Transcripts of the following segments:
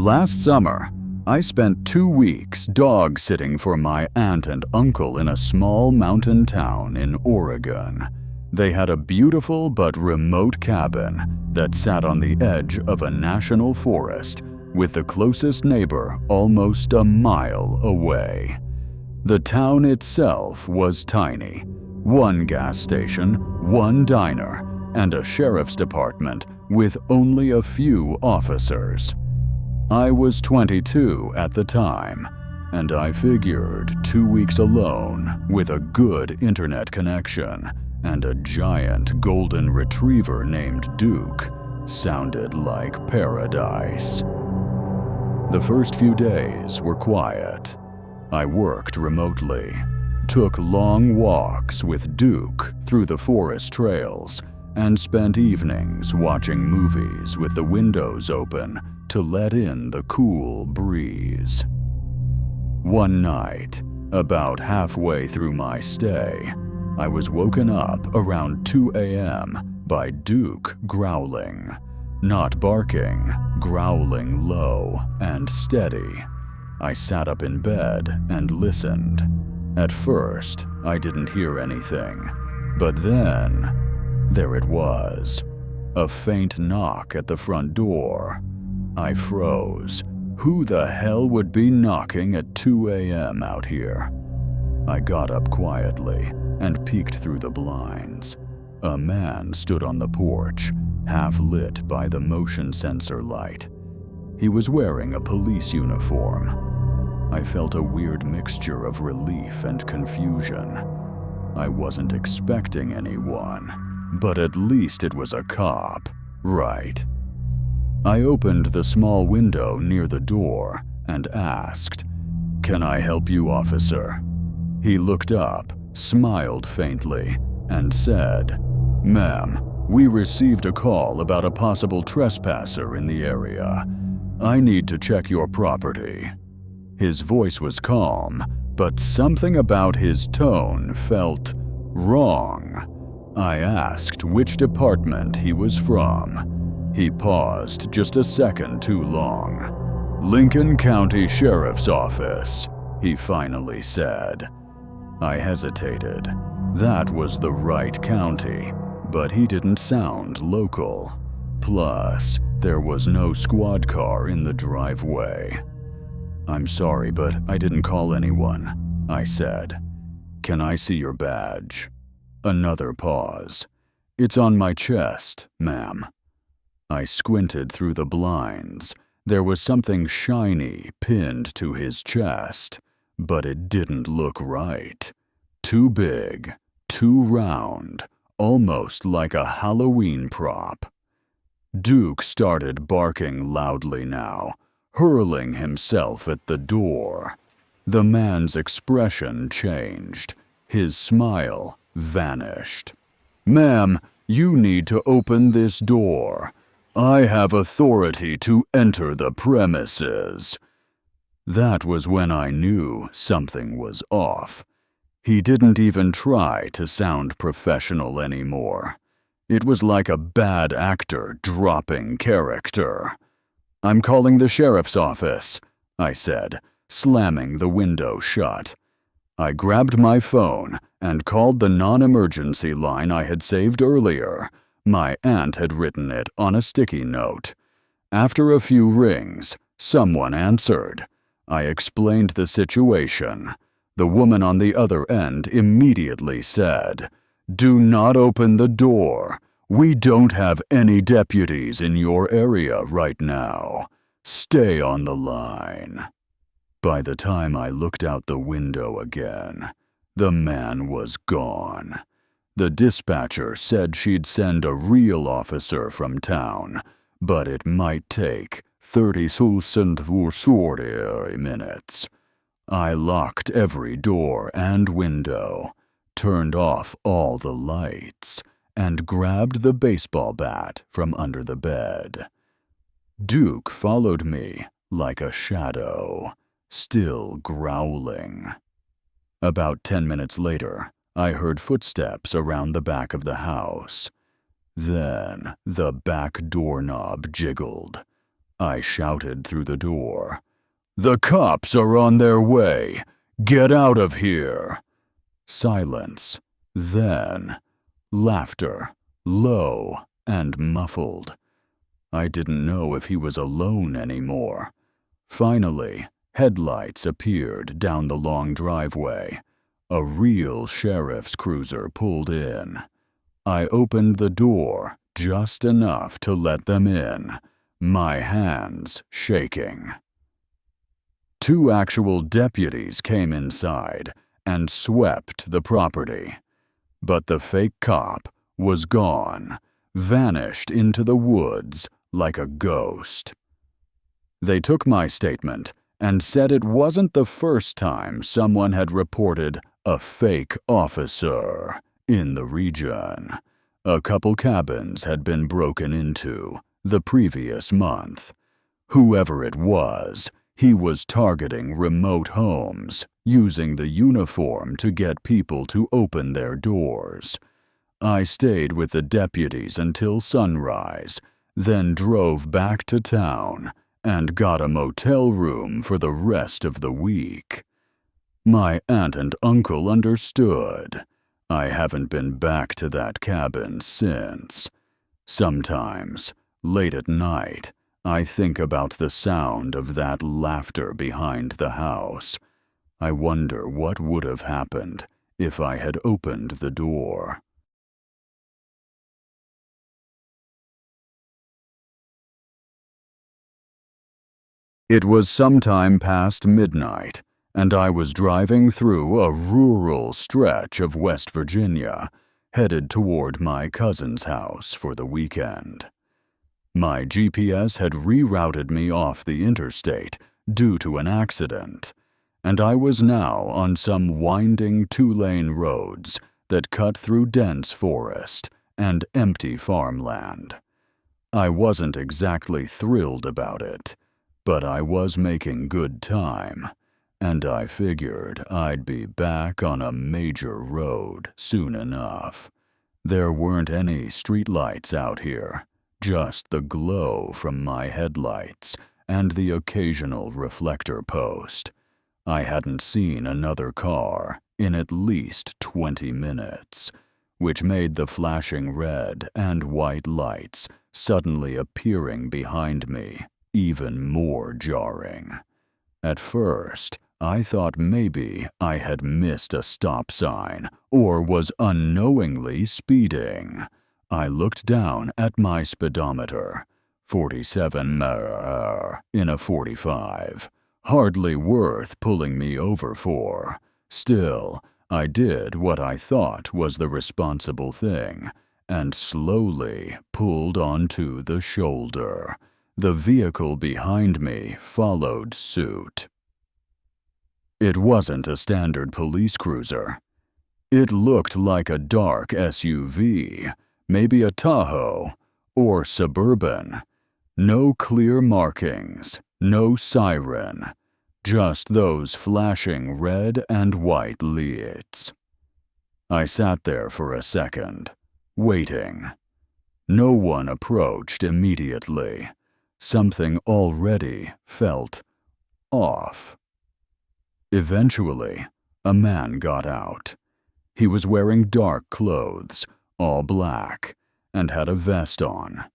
Last summer, I spent 2 weeks dog-sitting for my aunt and uncle in a small mountain town in Oregon. They had a beautiful but remote cabin that sat on the edge of a national forest, with the closest neighbor almost a mile away. The town itself was tiny: 1 gas station, 1 diner, and a sheriff's department with only a few officers. I was 22 at the time, and I figured 2 weeks alone with a good internet connection and a giant golden retriever named Duke sounded like paradise. The first few days were quiet. I worked remotely, took long walks with Duke through the forest trails, and spent evenings watching movies with the windows open to let in the cool breeze. One night, about halfway through my stay, I was woken up around 2 a.m. by Duke growling. Not barking, growling low and steady. I sat up in bed and listened. At first, I didn't hear anything, but then there it was, a faint knock at the front door. I froze. Who the hell would be knocking at 2 a.m. out here? I got up quietly and peeked through the blinds. A man stood on the porch, half lit by the motion sensor light. He was wearing a police uniform. I felt a weird mixture of relief and confusion. I wasn't expecting anyone, but at least it was a cop, right? I opened the small window near the door and asked, "Can I help you, officer?" He looked up, smiled faintly, and said, "Ma'am, we received a call about a possible trespasser in the area. I need to check your property." His voice was calm, but something about his tone felt wrong. I asked which department he was from. He paused just a second too long. "Lincoln County Sheriff's Office," he finally said. I hesitated. That was the right county, but he didn't sound local. Plus, there was no squad car in the driveway. "I'm sorry, but I didn't call anyone," I said. "Can I see your badge?" Another pause. "It's on my chest, ma'am." I squinted through the blinds. There was something shiny pinned to his chest, but it didn't look right. Too big, too round, almost like a Halloween prop. Duke started barking loudly now, hurling himself at the door. The man's expression changed. His smile vanished. "Ma'am, you need to open this door. I have authority to enter the premises." That was when I knew something was off. He didn't even try to sound professional anymore. It was like a bad actor dropping character. "I'm calling the sheriff's office," I said, slamming the window shut. I grabbed my phone and called the non-emergency line I had saved earlier. My aunt had written it on a sticky note. After a few rings, someone answered. I explained the situation. The woman on the other end immediately said, "Do not open the door. We don't have any deputies in your area right now. Stay on the line." By the time I looked out the window again, the man was gone. The dispatcher said she'd send a real officer from town, but it might take 30,000 or 40 minutes. I locked every door and window, turned off all the lights, and grabbed the baseball bat from under the bed. Duke followed me like a shadow, still growling. About 10 minutes later, I heard footsteps around the back of the house. Then the back doorknob jiggled. I shouted through the door. "The cops are on their way! Get out of here!" Silence. Then, laughter, low and muffled. I didn't know if he was alone anymore. Finally, headlights appeared down the long driveway. A real sheriff's cruiser pulled in. I opened the door just enough to let them in, my hands shaking. 2 actual deputies came inside and swept the property. But the fake cop was gone, vanished into the woods like a ghost. They took my statement and said it wasn't the first time someone had reported a fake officer in the region. A couple cabins had been broken into the previous month. Whoever it was, he was targeting remote homes, using the uniform to get people to open their doors. I stayed with the deputies until sunrise, then drove back to town and got a motel room for the rest of the week. My aunt and uncle understood. I haven't been back to that cabin since. Sometimes, late at night, I think about the sound of that laughter behind the house. I wonder what would have happened if I had opened the door. It was sometime past midnight, and I was driving through a rural stretch of West Virginia, headed toward my cousin's house for the weekend. My GPS had rerouted me off the interstate due to an accident, and I was now on some winding 2-lane roads that cut through dense forest and empty farmland. I wasn't exactly thrilled about it, but I was making good time, and I figured I'd be back on a major road soon enough. There weren't any streetlights out here, just the glow from my headlights and the occasional reflector post. I hadn't seen another car in at least 20 minutes, which made the flashing red and white lights suddenly appearing behind me even more jarring. At first, I thought maybe I had missed a stop sign or was unknowingly speeding. I looked down at my speedometer. 47 in a 45. Hardly worth pulling me over for. Still, I did what I thought was the responsible thing and slowly pulled onto the shoulder. The vehicle behind me followed suit. It wasn't a standard police cruiser. It looked like a dark SUV, maybe a Tahoe or Suburban. No clear markings, no siren, just those flashing red and white lights. I sat there for a second, waiting. No one approached immediately. Something already felt off. Eventually, a man got out. He was wearing dark clothes, all black, and had a vest on.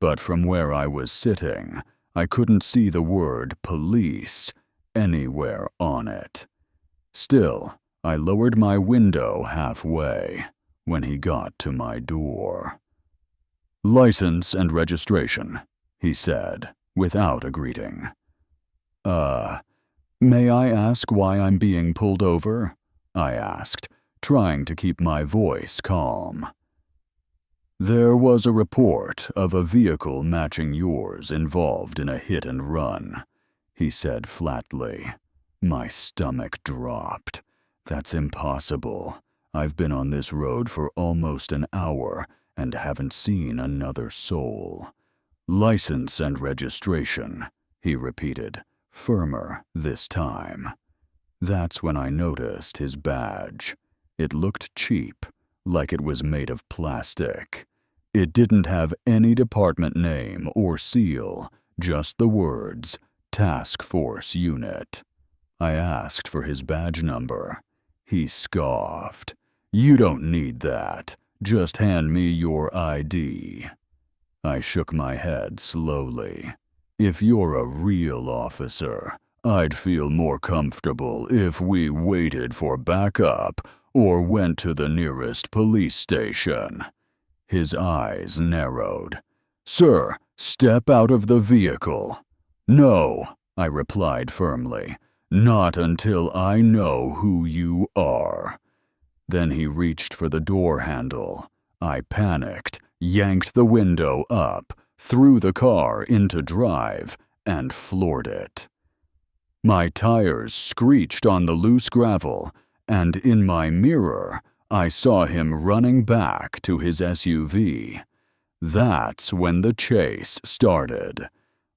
But from where I was sitting, I couldn't see the word police anywhere on it. Still, I lowered my window halfway when he got to my door. "License and registration," he said, without a greeting. May I ask why I'm being pulled over?" I asked, trying to keep my voice calm. "There was a report of a vehicle matching yours involved in a hit and run," he said flatly. My stomach dropped. "That's impossible. I've been on this road for almost an hour and haven't seen another soul." "License and registration," he repeated, firmer this time. That's when I noticed his badge. It looked cheap, like it was made of plastic. It didn't have any department name or seal, just the words, Task Force Unit. I asked for his badge number. He scoffed. "You don't need that. Just hand me your ID." I shook my head slowly. "If you're a real officer, I'd feel more comfortable if we waited for backup or went to the nearest police station." His eyes narrowed. "Sir, step out of the vehicle." "No," I replied firmly. "Not until I know who you are." Then he reached for the door handle. I panicked, yanked the window up, threw the car into drive, and floored it. My tires screeched on the loose gravel, and in my mirror, I saw him running back to his SUV. That's when the chase started.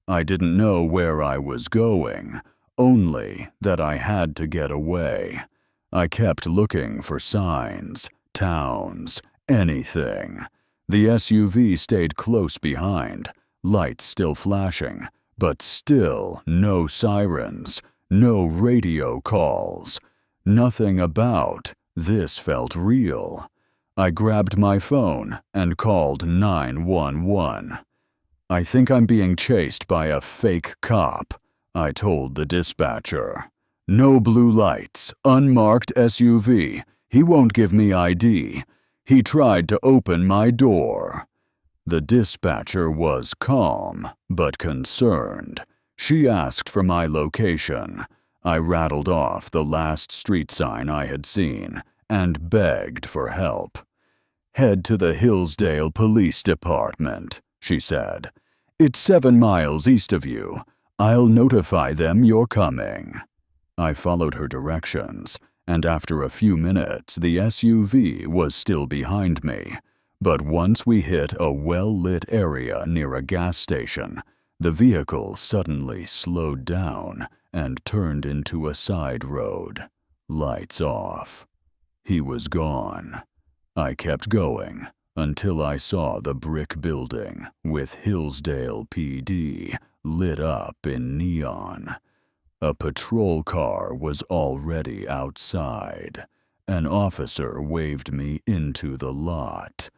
I didn't know where I was going, only that I had to get away. I kept looking for signs, towns, anything. The SUV stayed close behind, lights still flashing, but still no sirens, no radio calls. Nothing about this felt real. I grabbed my phone and called 911. "I think I'm being chased by a fake cop," I told the dispatcher. "No blue lights, unmarked SUV. He won't give me ID. He tried to open my door." The dispatcher was calm, but concerned. She asked for my location. I rattled off the last street sign I had seen and begged for help. "Head to the Hillsdale Police Department," she said. "It's 7 miles east of you. I'll notify them you're coming." I followed her directions, and after a few minutes the SUV was still behind me. But once we hit a well-lit area near a gas station, the vehicle suddenly slowed down and turned into a side road. Lights off. He was gone. I kept going until I saw the brick building with Hillsdale PD lit up in neon. A patrol car was already outside. An officer waved me into the lot.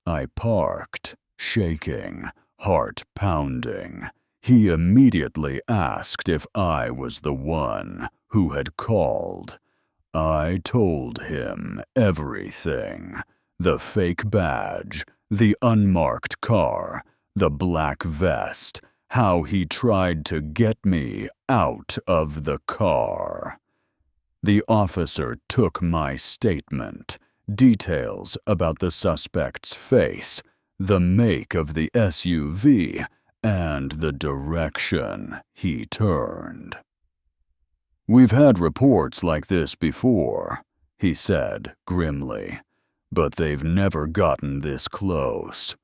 I parked, shaking, heart pounding. He immediately asked if I was the one who had called. I told him everything. The fake badge, the unmarked car, the black vest, how he tried to get me out of the car. The officer took my statement, details about the suspect's face, the make of the SUV, and the direction he turned. "We've had reports like this before," he said grimly, "but they've never gotten this close."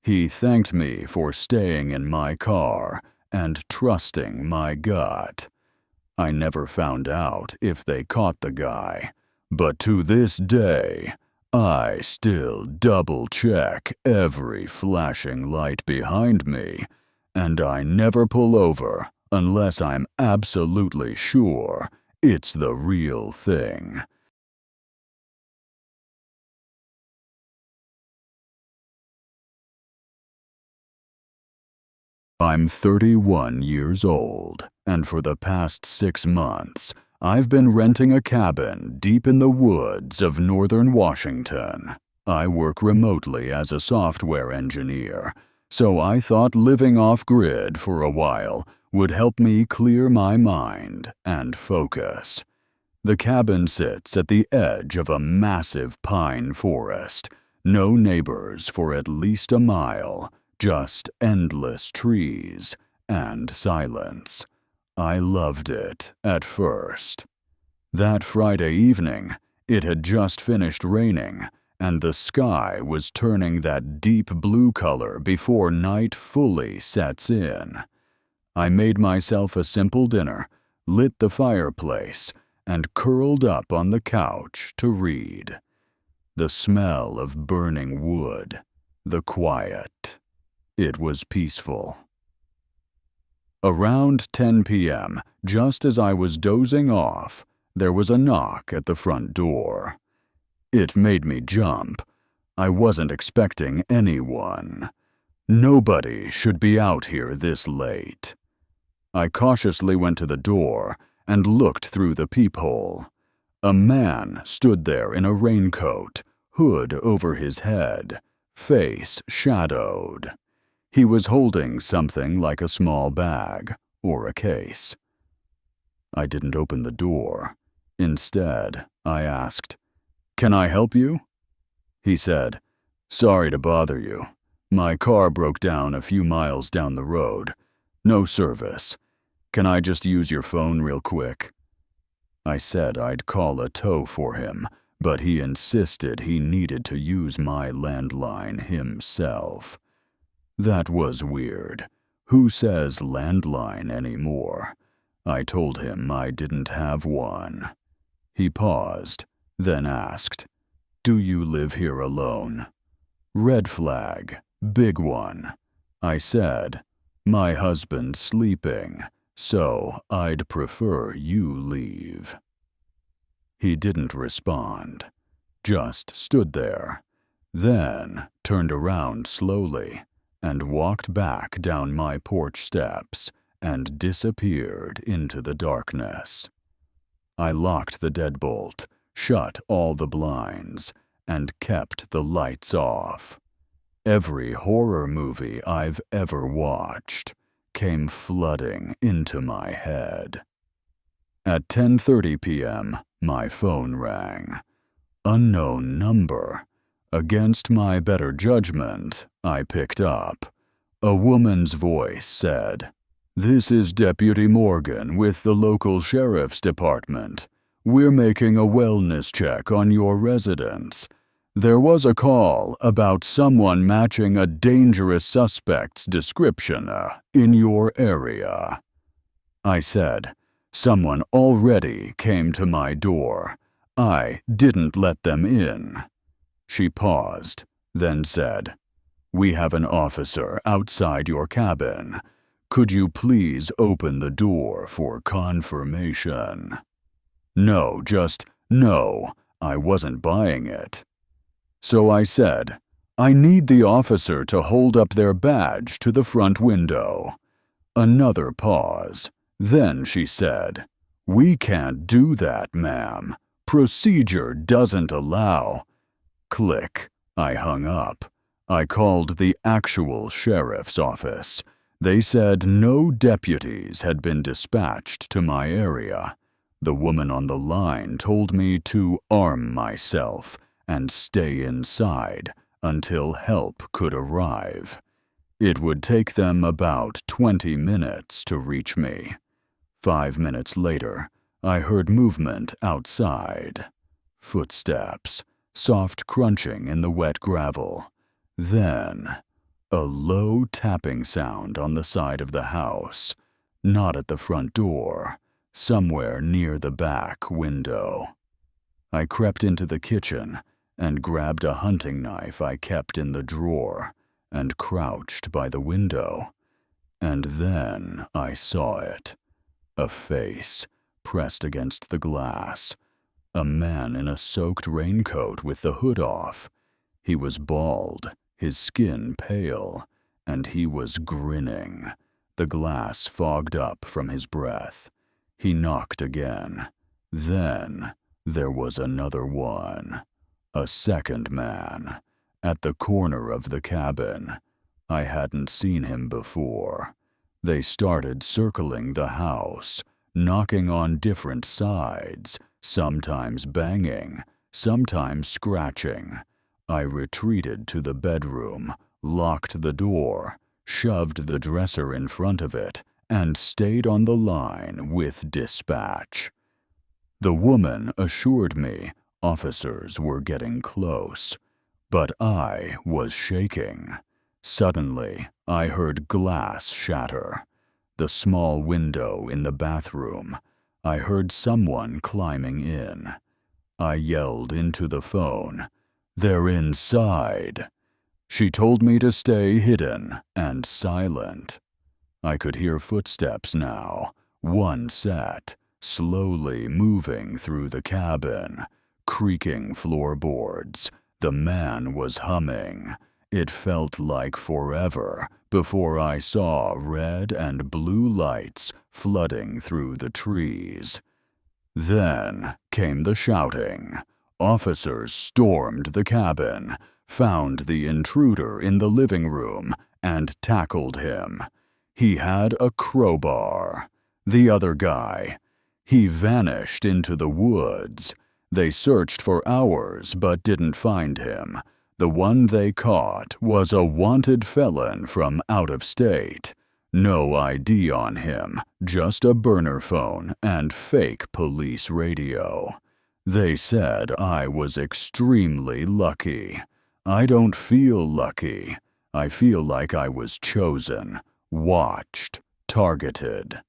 He thanked me for staying in my car and trusting my gut. I never found out if they caught the guy, but to this day, I still double-check every flashing light behind me, and I never pull over unless I'm absolutely sure it's the real thing. I'm 31 years old, and for the past 6 months, I've been renting a cabin deep in the woods of northern Washington. I work remotely as a software engineer, so I thought living off-grid for a while would help me clear my mind and focus. The cabin sits at the edge of a massive pine forest, no neighbors for at least a mile, just endless trees and silence. I loved it at first. That Friday evening, it had just finished raining, and the sky was turning that deep blue color before night fully sets in. I made myself a simple dinner, lit the fireplace, and curled up on the couch to read. The smell of burning wood, the quiet. It was peaceful. Around 10 p.m., just as I was dozing off, there was a knock at the front door. It made me jump. I wasn't expecting anyone. Nobody should be out here this late. I cautiously went to the door and looked through the peephole. A man stood there in a raincoat, hood over his head, face shadowed. He was holding something like a small bag or a case. I didn't open the door. Instead, I asked, "Can I help you?" He said, "Sorry to bother you. My car broke down a few miles down the road. No service. Can I just use your phone real quick?" I said I'd call a tow for him, but he insisted he needed to use my landline himself. That was weird. Who says landline anymore? I told him I didn't have one. He paused, then asked, "Do you live here alone?" Red flag, big one. I said, "My husband's sleeping, so I'd prefer you leave." He didn't respond, just stood there, then turned around slowly and walked back down my porch steps and disappeared into the darkness. I locked the deadbolt, shut all the blinds, and kept the lights off. Every horror movie I've ever watched came flooding into my head. At 10:30 p.m., my phone rang. Unknown number. Against my better judgment, I picked up. A woman's voice said, "This is Deputy Morgan with the local sheriff's department. We're making a wellness check on your residence. There was a call about someone matching a dangerous suspect's description in your area." I said, "Someone already came to my door. I didn't let them in." She paused, then said, "We have an officer outside your cabin. Could you please open the door for confirmation?" No, just no. I wasn't buying it. So I said, "I need the officer to hold up their badge to the front window." Another pause. Then she said, "We can't do that, ma'am. Procedure doesn't allow." Click. I hung up. I called the actual sheriff's office. They said no deputies had been dispatched to my area. The woman on the line told me to arm myself and stay inside until help could arrive. It would take them about 20 minutes to reach me. 5 minutes later, I heard movement outside. Footsteps, soft crunching in the wet gravel. Then, a low tapping sound on the side of the house, not at the front door, somewhere near the back window. I crept into the kitchen and grabbed a hunting knife I kept in the drawer and crouched by the window. And then I saw it. A face pressed against the glass. A man in a soaked raincoat with the hood off. He was bald, his skin pale, and he was grinning, the glass fogged up from his breath. He knocked again. Then there was another one. A second man, at the corner of the cabin. I hadn't seen him before. They started circling the house, knocking on different sides, sometimes banging, sometimes scratching. I retreated to the bedroom, locked the door, shoved the dresser in front of it, and stayed on the line with dispatch. The woman assured me officers were getting close, but I was shaking. Suddenly, I heard glass shatter. The small window in the bathroom. I heard someone climbing in. I yelled into the phone, "They're inside." She told me to stay hidden and silent. I could hear footsteps now, one set, slowly moving through the cabin, creaking floorboards. The man was humming. It felt like forever before I saw red and blue lights flooding through the trees. Then came the shouting. Officers stormed the cabin, found the intruder in the living room, and tackled him. He had a crowbar. The other guy, he vanished into the woods. They searched for hours but didn't find him. The one they caught was a wanted felon from out of state. No ID on him, just a burner phone and fake police radio. They said I was extremely lucky. I don't feel lucky. I feel like I was chosen, watched, targeted.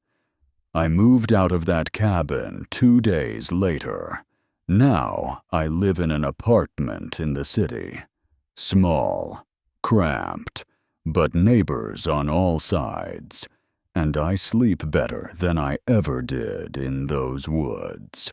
I moved out of that cabin 2 days later. Now I live in an apartment in the city. Small, cramped, but neighbors on all sides, and I sleep better than I ever did in those woods.